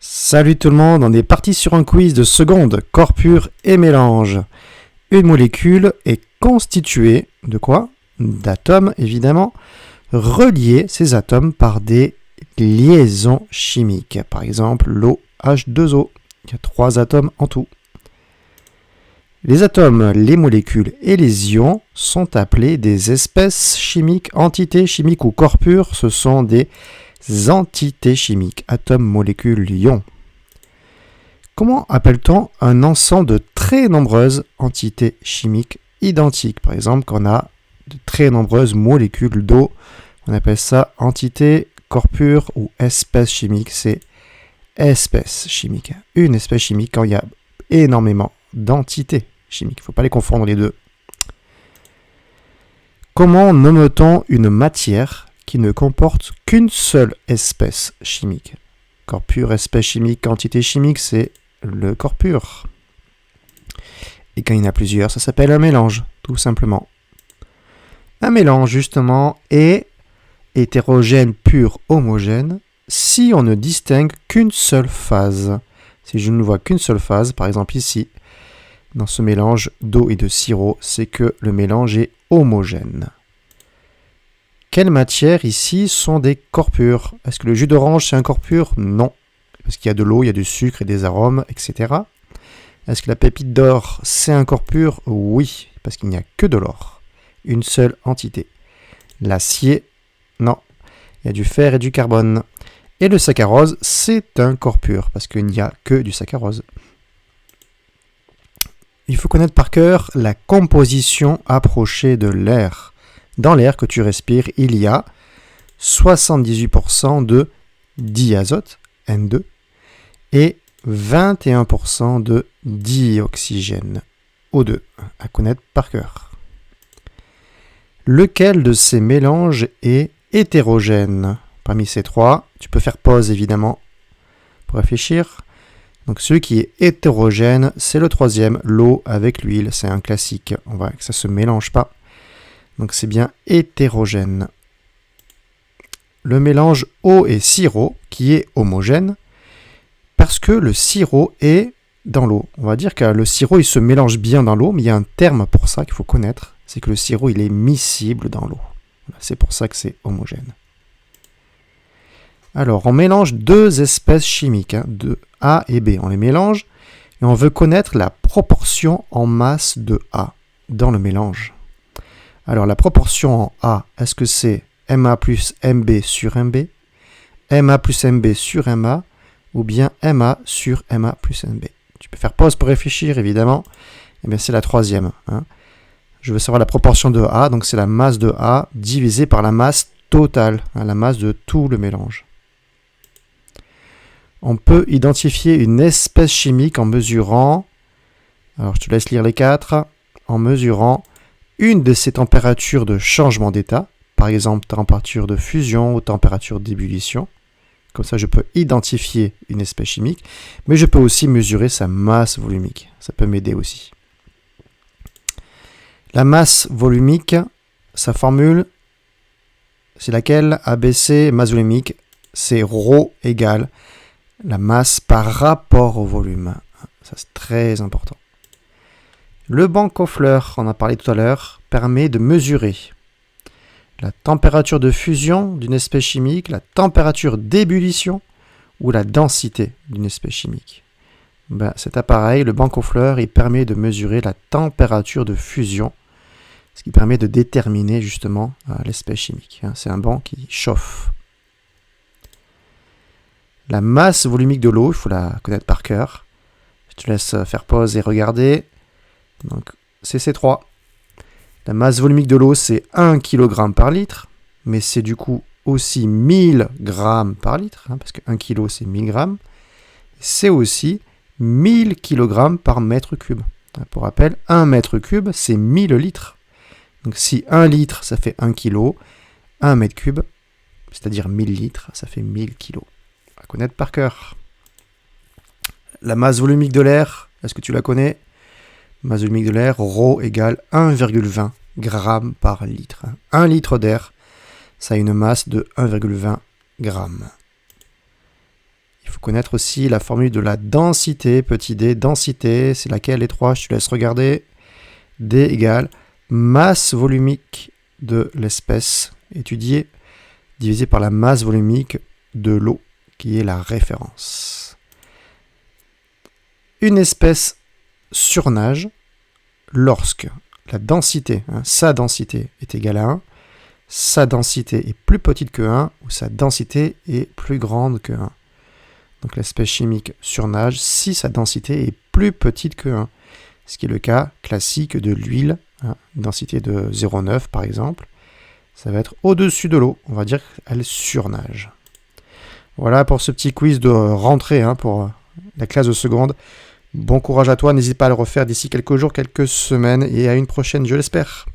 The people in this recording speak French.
Salut tout le monde, on est parti sur un quiz de seconde, corps pur et mélange. Une molécule est constituée de quoi? D'atomes évidemment, reliés ces atomes par des liaisons chimiques. Par exemple l'eau H2O, il y a 3 atomes en tout. Les atomes, les molécules et les ions sont appelés des espèces chimiques, entités chimiques ou corps purs, ce sont des entités chimiques, atomes, molécules, ions. Comment appelle-t-on un ensemble de très nombreuses entités chimiques identiques? Par exemple, quand on a de très nombreuses molécules d'eau, on appelle ça entité, corps pur ou espèce chimique, c'est espèce chimique. Une espèce chimique quand il y a énormément d'entités chimiques. Il ne faut pas les confondre les deux. Comment nomme-t-on une matière qui ne comporte qu'une seule espèce chimique? Corps pur, espèce chimique, quantité chimique, c'est le corps pur. Et quand il y en a plusieurs, ça s'appelle un mélange, tout simplement. Un mélange, justement, est hétérogène, pur, homogène, si on ne distingue qu'une seule phase. Si je ne vois qu'une seule phase, par exemple ici, dans ce mélange d'eau et de sirop, c'est que le mélange est homogène. Quelles matières ici sont des corps purs? Est-ce que le jus d'orange c'est un corps pur? Non. Parce qu'il y a de l'eau, il y a du sucre et des arômes, etc. Est-ce que la pépite d'or c'est un corps pur? Oui, parce qu'il n'y a que de l'or. Une seule entité. L'acier, non. Il y a du fer et du carbone. Et le saccharose, c'est un corps pur, parce qu'il n'y a que du saccharose. Il faut connaître par cœur la composition approchée de l'air. Dans l'air que tu respires, il y a 78% de diazote, N2, et 21% de dioxygène, O2, à connaître par cœur. Lequel de ces mélanges est hétérogène? Parmi ces trois, tu peux faire pause évidemment pour réfléchir. Donc celui qui est hétérogène, c'est le troisième, l'eau avec l'huile, c'est un classique. On voit que ça ne se mélange pas. Donc c'est bien hétérogène. Le mélange eau et sirop qui est homogène parce que le sirop est dans l'eau. On va dire que le sirop il se mélange bien dans l'eau, mais il y a un terme pour ça qu'il faut connaître, c'est que le sirop il est miscible dans l'eau. C'est pour ça que c'est homogène. Alors on mélange deux espèces chimiques, de A et B. On les mélange et on veut connaître la proportion en masse de A dans le mélange. Alors la proportion en A, est-ce que c'est Ma plus Mb sur Mb, Ma plus Mb sur Ma, ou bien Ma sur Ma plus Mb? Tu peux faire pause pour réfléchir, évidemment. Et bien c'est la troisième. Je veux savoir la proportion de A, donc c'est la masse de A divisée par la masse totale, la masse de tout le mélange. On peut identifier une espèce chimique en mesurant, alors je te laisse lire les quatre, en mesurant une de ces températures de changement d'état, par exemple température de fusion ou température d'ébullition. Comme ça, je peux identifier une espèce chimique, mais je peux aussi mesurer sa masse volumique. Ça peut m'aider aussi. La masse volumique, sa formule, c'est laquelle? ABC, masse volumique, c'est ρ égale la masse par rapport au volume. Ça, c'est très important. Le Bancoffler, on en a parlé tout à l'heure, permet de mesurer la température de fusion d'une espèce chimique, la température d'ébullition ou la densité d'une espèce chimique. Cet appareil, le Bancoffler, il permet de mesurer la température de fusion, ce qui permet de déterminer justement l'espèce chimique. C'est un banc qui chauffe. La masse volumique de l'eau, il faut la connaître par cœur. Je te laisse faire pause et regarder. Donc, c'est ces trois. La masse volumique de l'eau, c'est 1 kg par litre, mais c'est du coup aussi 1000 grammes par litre, parce que 1 kg, c'est 1000 grammes. C'est aussi 1000 kg par mètre cube. Pour rappel, 1 mètre cube, c'est 1000 litres. Donc, si 1 litre, ça fait 1 kg, 1 mètre cube, c'est-à-dire 1000 litres, ça fait 1000 kg. À connaître par cœur. La masse volumique de l'air, est-ce que tu la connais? Masse volumique de l'air, ρ égale 1,20 g par litre. 1 litre d'air, ça a une masse de 1,20 g. Il Il faut connaître aussi la formule de la densité, petit d, densité, c'est laquelle les trois, je te laisse regarder. D égale masse volumique de l'espèce étudiée divisé par la masse volumique de l'eau, qui est la référence. Une espèce surnage lorsque la densité, sa densité est égale à 1, sa densité est plus petite que 1 ou sa densité est plus grande que 1. Donc l'espèce chimique surnage si sa densité est plus petite que 1. Ce qui est le cas classique de l'huile, une densité de 0,9 par exemple. Ça va être au-dessus de l'eau, on va dire qu'elle surnage. Voilà pour ce petit quiz de rentrée pour la classe de seconde. Bon courage à toi, n'hésite pas à le refaire d'ici quelques jours, quelques semaines, et à une prochaine, je l'espère.